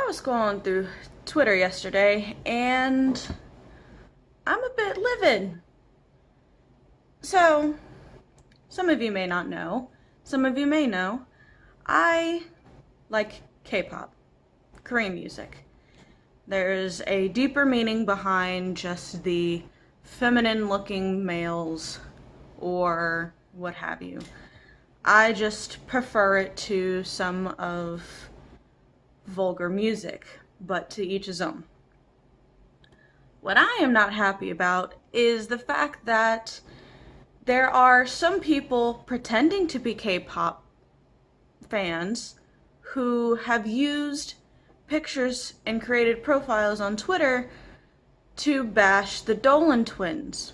I was scrolling through Twitter yesterday and I'm a bit livid. So, some of you may not know, some of you may know, I like K-pop, Korean music. There's a deeper meaning behind just the feminine looking males or what have you. I just prefer it to some of vulgar music, but to each his own. What I am not happy about is the fact that there are some people pretending to be K-pop fans who have used pictures and created profiles on Twitter to bash the Dolan twins.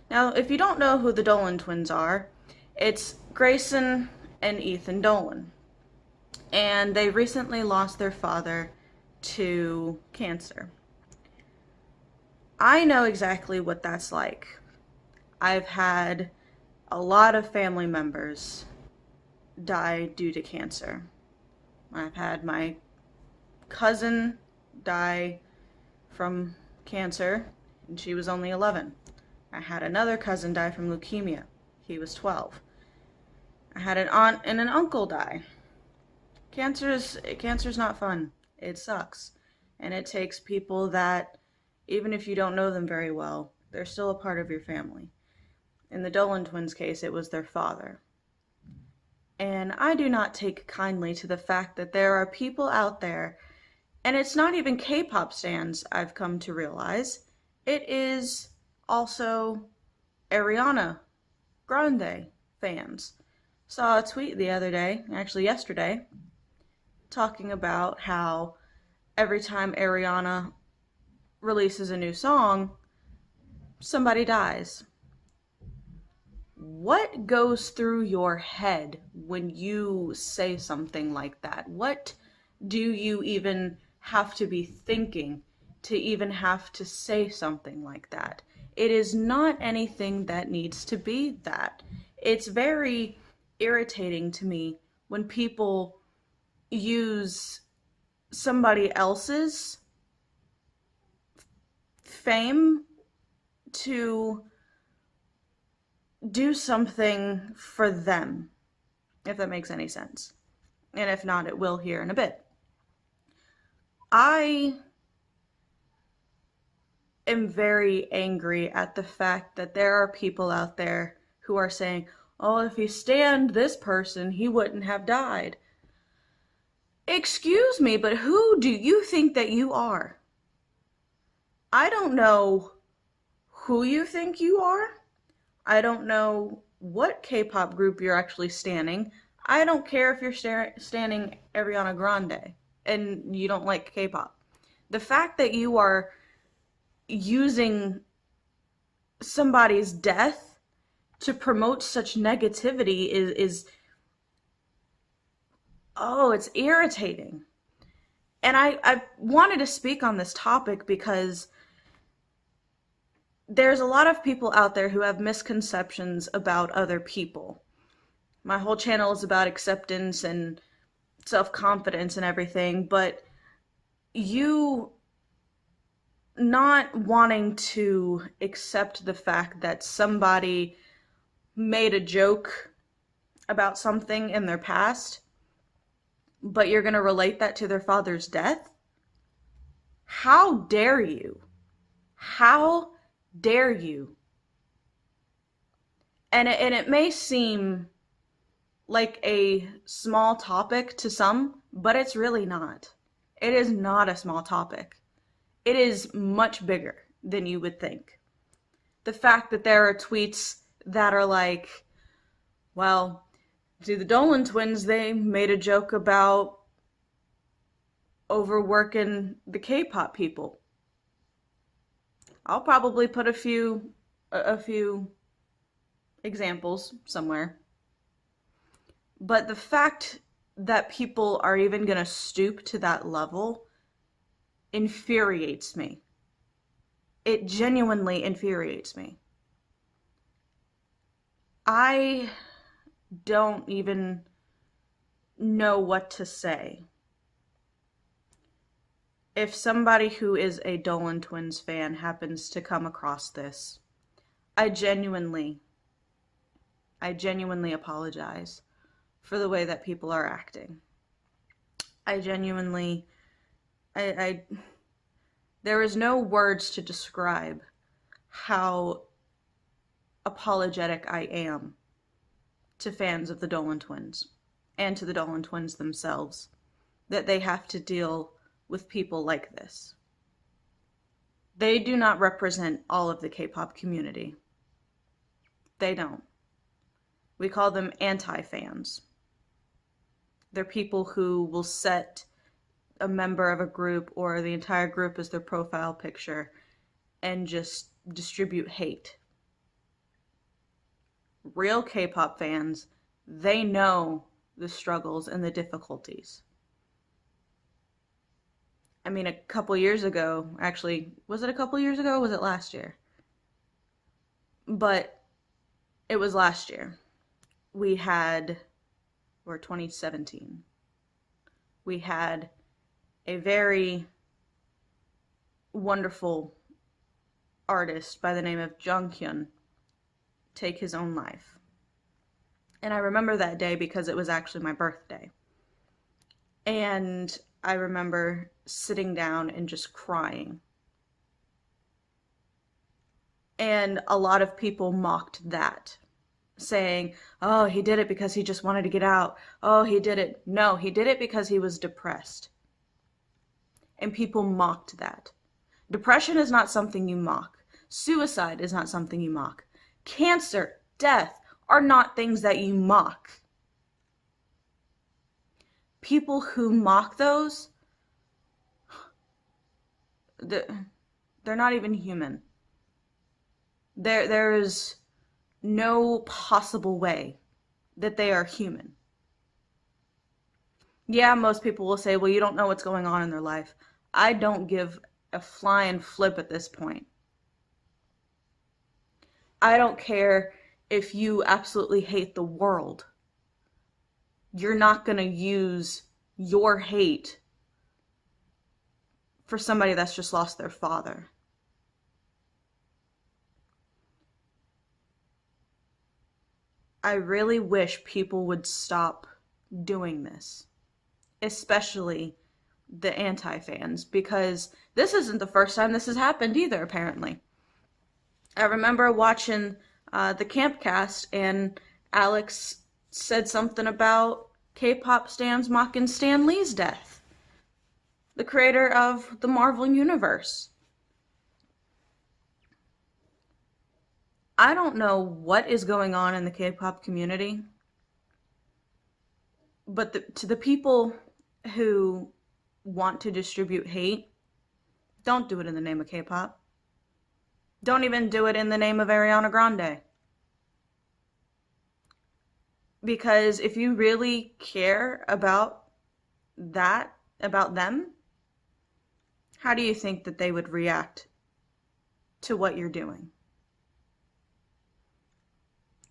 Now, if you don't know who the Dolan twins are, it's Grayson and Ethan Dolan. And they recently lost their father to cancer. I know exactly what that's like. I've had a lot of family members die due to cancer. I've had my cousin die from cancer, and she was only 11. I had another cousin die from leukemia. He was 12. I had an aunt and an uncle die. Cancer's not fun. It sucks. And it takes people that, even if you don't know them very well, they're still a part of your family. In the Dolan twins' case, it was their father. And I do not take kindly to the fact that there are people out there, and it's not even K-pop stans, I've come to realize. It is also Ariana Grande fans. Saw a tweet the other day, actually yesterday, talking about how every time Ariana releases a new song, somebody dies. What goes through your head when you say something like that? What do you even have to be thinking to even have to say something like that? It is not anything that needs to be that. It's very irritating to me when people use somebody else's fame to do something for them, if that makes any sense. And if not, it will here in a bit. I am very angry at the fact that there are people out there who are saying, oh, if he stanned this person, he wouldn't have died. Excuse me, but who do you think that you are? I don't know who you think you are. I don't know what K-pop group you're actually standing. I don't care if you're standing Ariana Grande and you don't like K-pop. The fact that you are using somebody's death to promote such negativity is oh, it's irritating. And I wanted to speak on this topic because there's a lot of people out there who have misconceptions about other people. My whole channel is about acceptance and self-confidence and everything, but you not wanting to accept the fact that somebody made a joke about something in their past, but you're going to relate that to their father's death? How dare you? How dare you? And it may seem like a small topic to some, but it's really not. It is not a small topic. It is much bigger than you would think. The fact that there are tweets that are like, well, see, the Dolan twins, they made a joke about overworking the K-pop people. I'll probably put a few examples somewhere. But the fact that people are even going to stoop to that level infuriates me. It genuinely infuriates me. I don't even know what to say. If somebody who is a Dolan Twins fan happens to come across this, I genuinely, I genuinely apologize for the way that people are acting. I genuinely, I there is no words to describe how apologetic I am to fans of the Dolan Twins and to the Dolan Twins themselves that they have to deal with people like this. They do not represent all of the K-pop community. They don't. We call them anti-fans. They're people who will set a member of a group or the entire group as their profile picture and just distribute hate. Real K-pop fans, they know the struggles and the difficulties. I mean, a couple years ago, actually, was it a couple years ago or was it last year? But it was last year. We had, or 2017, we had a very wonderful artist by the name of Junghyun take his own life. And I remember that day because it was actually my birthday. And I remember sitting down and just crying. And a lot of people mocked that, saying, oh, he did it because he just wanted to get out. Oh, he did it. No, he did it because he was depressed. And people mocked that. Depression is not something you mock. Suicide is not something you mock. Cancer, death are not things that you mock. People who mock those, they're not even human. There is no possible way that they are human. Yeah, most people will say, well, you don't know what's going on in their life. I don't give a flying flip at this point. I don't care if you absolutely hate the world. You're not going to use your hate for somebody that's just lost their father. I really wish people would stop doing this, especially the anti-fans, because this isn't the first time this has happened either, apparently. I remember watching the Camp Cast, and Alex said something about K-pop stans mocking Stan Lee's death, the creator of the Marvel Universe. I don't know what is going on in the K-pop community, but to the people who want to distribute hate, don't do it in the name of K-pop. Don't even do it in the name of Ariana Grande. Because if you really care about that, about them, how do you think that they would react to what you're doing?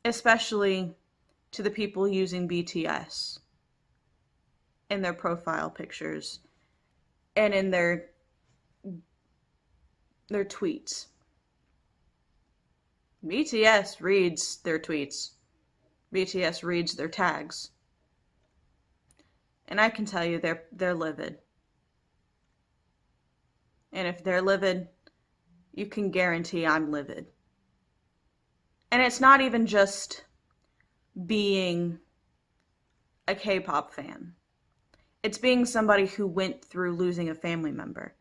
Especially to the people using BTS in their profile pictures and in their tweets. BTS reads their tweets. BTS reads their tags. And I can tell you they're livid. And if they're livid, you can guarantee I'm livid. And it's not even just being a K-pop fan. It's being somebody who went through losing a family member.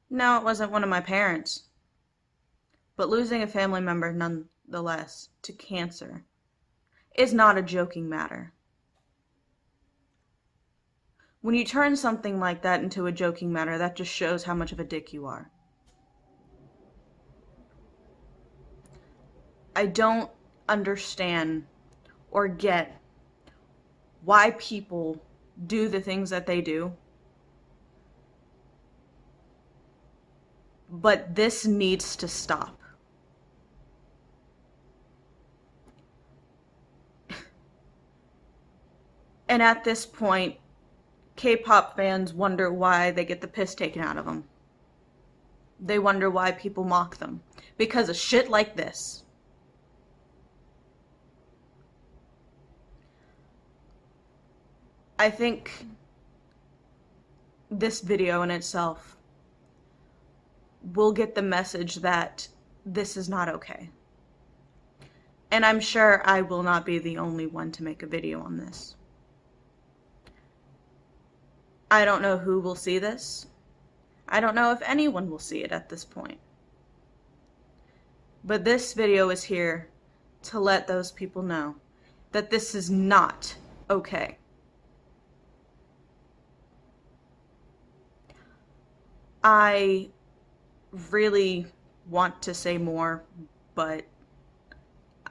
No, it wasn't one of my parents. But losing a family member nonetheless to cancer is not a joking matter. When you turn something like that into a joking matter, that just shows how much of a dick you are. I don't understand or get why people do the things that they do. But this needs to stop. And at this point, K-pop fans wonder why they get the piss taken out of them. They wonder why people mock them. Because of shit like this. I think this video in itself will get the message that this is not okay. And I'm sure I will not be the only one to make a video on this. I don't know who will see this. I don't know if anyone will see it at this point. But this video is here to let those people know that this is not okay. I really want to say more, but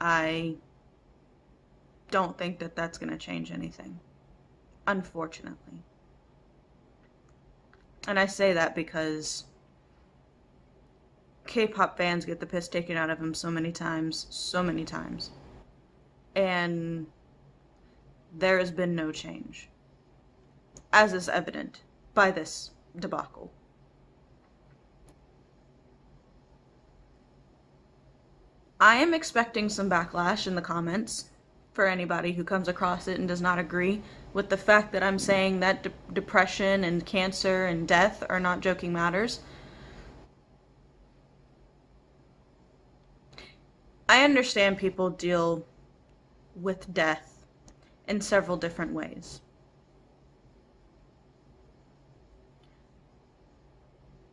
I don't think that that's going to change anything, unfortunately. And I say that because K-pop fans get the piss taken out of them so many times. And there has been no change, as is evident by this debacle. I am expecting some backlash in the comments for anybody who comes across it and does not agree with the fact that I'm saying that depression and cancer and death are not joking matters. I understand people deal with death in several different ways.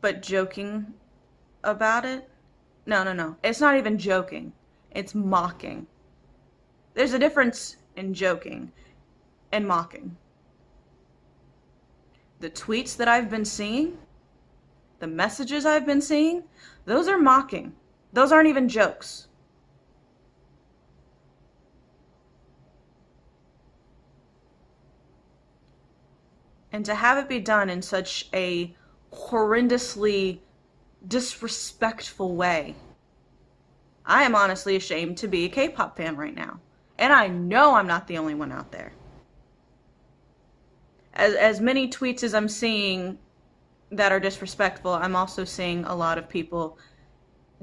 But joking about it? No. It's not even joking. It's mocking. There's a difference in joking and mocking. The tweets that I've been seeing, the messages I've been seeing, those are mocking. Those aren't even jokes. And to have it be done in such a horrendously disrespectful way, I am honestly ashamed to be a K-pop fan right now. And I know I'm not the only one out there. As many tweets as I'm seeing that are disrespectful, I'm also seeing a lot of people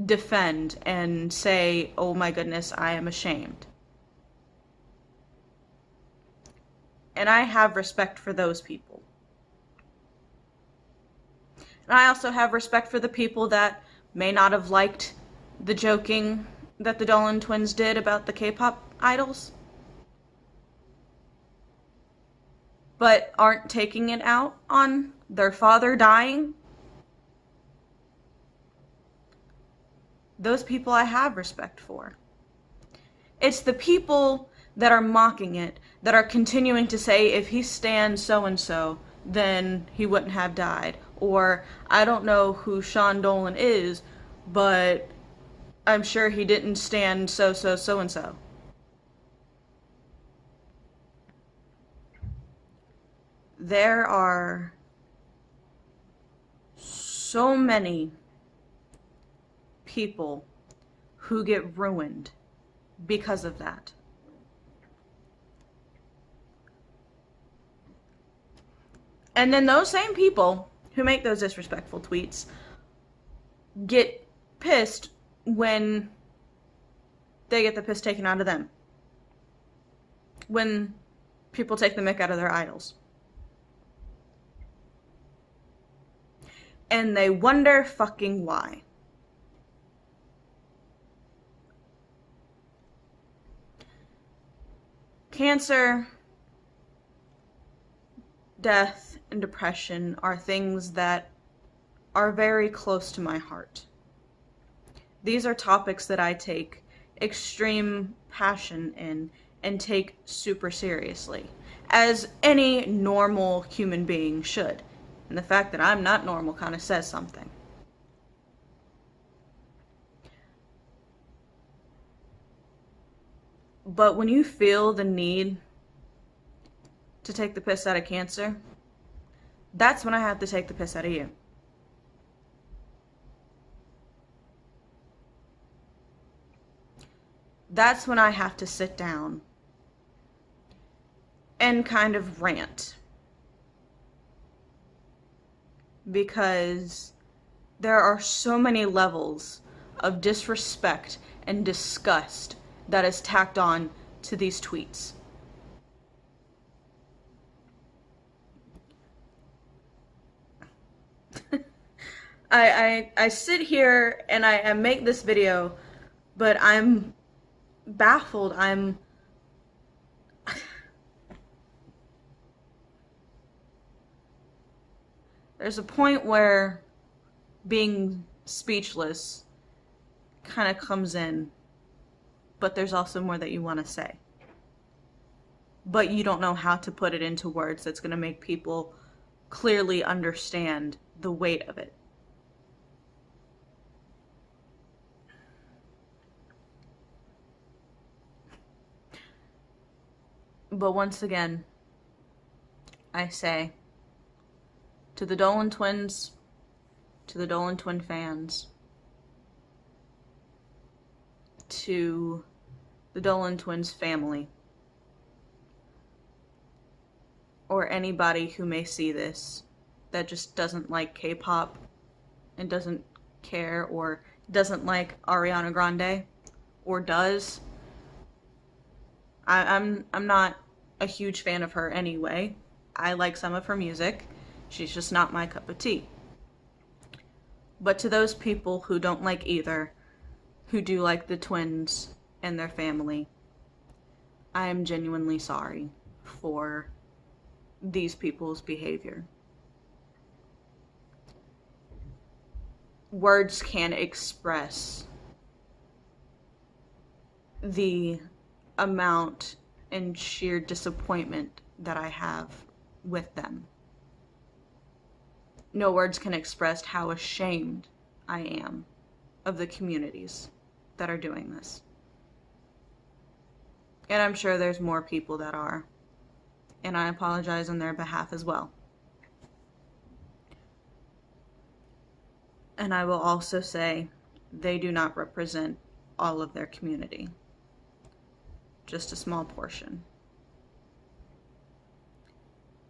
defend and say, oh my goodness, I am ashamed. And I have respect for those people. And I also have respect for the people that may not have liked the joking that the Dolan twins did about the K-pop idols, but aren't taking it out on their father dying. Those people I have respect for. It's the people that are mocking it, that are continuing to say if he stands so-and-so, then he wouldn't have died. Or, I don't know who Sean Dolan is, but I'm sure he didn't stand so-and-so. There are so many people who get ruined because of that. And then those same people who make those disrespectful tweets get pissed when they get the piss taken out of them. When people take the mick out of their idols. And they wonder fucking why. Cancer, death, and depression are things that are very close to my heart. These are topics that I take extreme passion in and take super seriously, as any normal human being should. And the fact that I'm not normal kind of says something. But when you feel the need to take the piss out of cancer, that's when I have to take the piss out of you. That's when I have to sit down and kind of rant because there are so many levels of disrespect and disgust that is tacked on to these tweets. I sit here and I make this video, but I'm baffled. There's a point where being speechless kind of comes in, but there's also more that you want to say. But you don't know how to put it into words that's going to make people clearly understand the weight of it. But once again, I say, to the Dolan twins, to the Dolan twin fans, to the Dolan twins family, or anybody who may see this that just doesn't like K-pop and doesn't care or doesn't like Ariana Grande, or does. I'm not a huge fan of her anyway. I like some of her music. She's just not my cup of tea. But to those people who don't like either, who do like the twins and their family, I am genuinely sorry for these people's behavior. Words can't express the amount and sheer disappointment that I have with them. No words can express how ashamed I am of the communities that are doing this. And I'm sure there's more people that are. And I apologize on their behalf as well. And I will also say they do not represent all of their community. Just a small portion.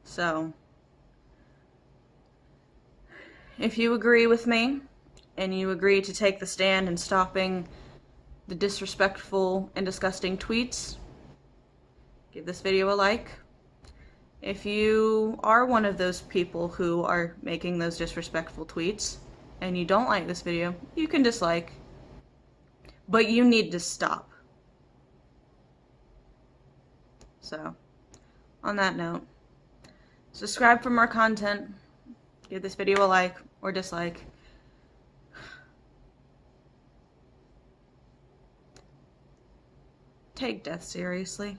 So, if you agree with me, and you agree to take the stand in stopping the disrespectful and disgusting tweets, give this video a like. If you are one of those people who are making those disrespectful tweets, and you don't like this video, you can dislike. But you need to stop. So, on that note, subscribe for more content, give this video a like or dislike. Take death seriously.